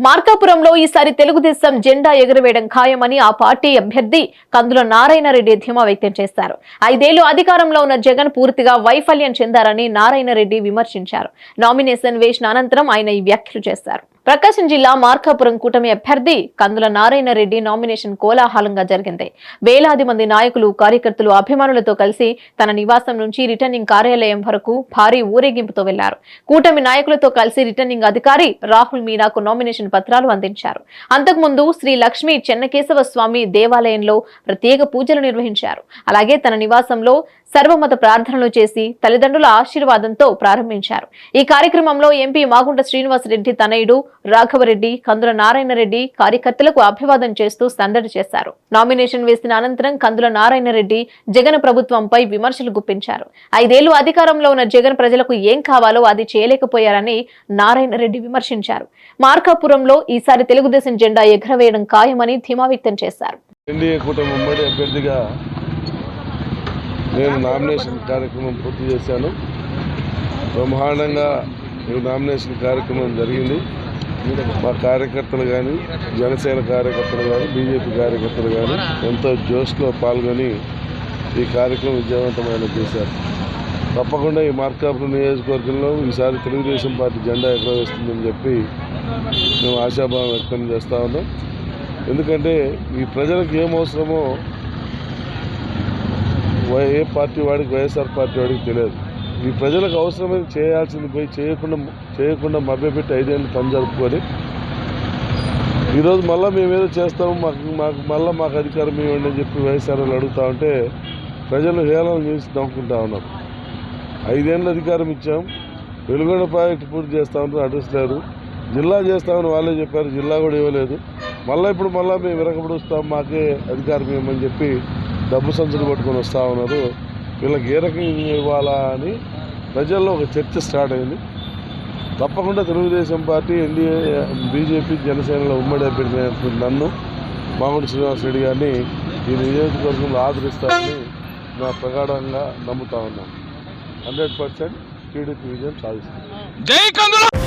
మార్కాపురంలో ఈసారి తెలుగుదేశం జెండా ఎగురవేయడం ఖాయమని ఆ పార్టీ అభ్యర్థి కందుల నారాయణ రెడ్డి ధీమా వ్యక్తం చేశారు. 5 ఏళ్లు అధికారంలో ఉన్న జగన్ పూర్తిగా వైఫల్యం చెందారని నారాయణ రెడ్డి విమర్శించారు. నామినేషన్ వేసిన అనంతరం ఆయన ఈ వ్యాఖ్యలు చేశారు. ప్రకాశం జిల్లా మార్కాపురం కూటమి అభ్యర్థి కందుల నారాయణ రెడ్డి నామినేషన్ కోలాహలంగా జరిగింది. వేలాది మంది నాయకులు, కార్యకర్తలు, అభిమానులతో కలిసి తన నివాసం నుంచి రిటర్నింగ్ కార్యాలయం వరకు భారీ ఊరేగింపుతో వెళ్లారు. కూటమి నాయకులతో కలిసి రిటర్నింగ్ అధికారి రాహుల్ మీనాకు నామినేషన్ పత్రాలు అందించారు. అంతకుముందు శ్రీ లక్ష్మీ చెన్నకేశవ స్వామి దేవాలయంలో ప్రత్యేక పూజలు నిర్వహించారు. అలాగే తన నివాసంలో సర్వమత ప్రార్థనలు చేసి తల్లిదండ్రుల ఆశీర్వాదంతో ప్రారంభించారు. ఈ కార్యక్రమంలో ఎంపీ మాగుంట శ్రీనివాసరెడ్డి తనయుడు రాఘవరెడ్డి, కందుల నారాయణ రెడ్డి కార్యకర్తలకు అభివాదం చేస్తూ సందడి చేశారు. నామినేషన్ వేసిన అనంతరం కందుల నారాయణ రెడ్డి జగన్ ప్రభుత్వంపై విమర్శలు గుప్పించారు. 5 ఏళ్లు అధికారంలో ఉన్న జగన్ ప్రజలకు ఏం కావాలో అది చేయలేకపోయారని నారాయణ రెడ్డి విమర్శించారు. మార్కాపురంలో ఈసారి తెలుగుదేశం జెండా ఎగరవేయడం ఖాయమని ధీమా వ్యక్తం చేశారు. నేను నామినేషన్ కార్యక్రమం పూర్తి చేశాను. బ్రహ్మాండంగా ఈ నామినేషన్ కార్యక్రమం జరిగింది. మా కార్యకర్తలు కానీ, జనసేన కార్యకర్తలు కానీ, బీజేపీ కార్యకర్తలు కానీ ఎంతో జోష్లో పాల్గొని ఈ కార్యక్రమం విజయవంతమైన చేశారు. తప్పకుండా ఈ మార్కాపురం నియోజకవర్గంలో ఈసారి తెలుగుదేశం పార్టీ జెండా ఎగరవేస్తుందని చెప్పి మేము ఆశాభావం వ్యక్తం చేస్తూ ఉన్నాం. ఎందుకంటే ఈ ప్రజలకు ఏం అవసరమో ఏ పార్టీ వాడికి, వైఎస్ఆర్ పార్టీ వాడికి తెలియదు. ఈ ప్రజలకు అవసరమైన చేయాల్సింది పోయి చేయకుండా మభ్యపెట్టి 5 ఏళ్ళు పని జరుపుకొని ఈరోజు మళ్ళీ మేమేదో చేస్తాము, మాకు అధికారం ఇవ్వండి అని చెప్పి వైఎస్ఆర్ వాళ్ళు అడుగుతూ ఉంటే ప్రజలు హేళన చేసి నవ్వుకుంటా ఉన్నారు. 5 ఏళ్ళు అధికారం ఇచ్చాం, వెలుగొండ ప్రాజెక్టు పూర్తి చేస్తామని అడ్రస్ లేదు. జిల్లా చేస్తామని వాళ్ళే చెప్పారు, జిల్లా కూడా ఇవ్వలేదు. ఇప్పుడు మేము విరగబడుస్తాం, మాకే అధికారం ఇవ్వమని చెప్పి డబ్బు సంచులు పట్టుకొని వస్తూ ఉన్నారు. వీళ్ళకి ఏ రకంగా ఇవ్వాలా అని ప్రజల్లో ఒక చర్చ స్టార్ట్ అయింది. తప్పకుండా తెలుగుదేశం పార్టీ, ఎన్డీఏ, బీజేపీ, జనసేనలో ఉమ్మడి అభ్యర్థి నన్ను, మాగుంట శ్రీనివాసరెడ్డి గారిని ఈ నియోజకవర్గంలో ఆదరిస్తారని నా ప్రగాఢంగా నమ్ముతా ఉన్నాను. 100% టీడీపీ విజయం సాధిస్తుంది.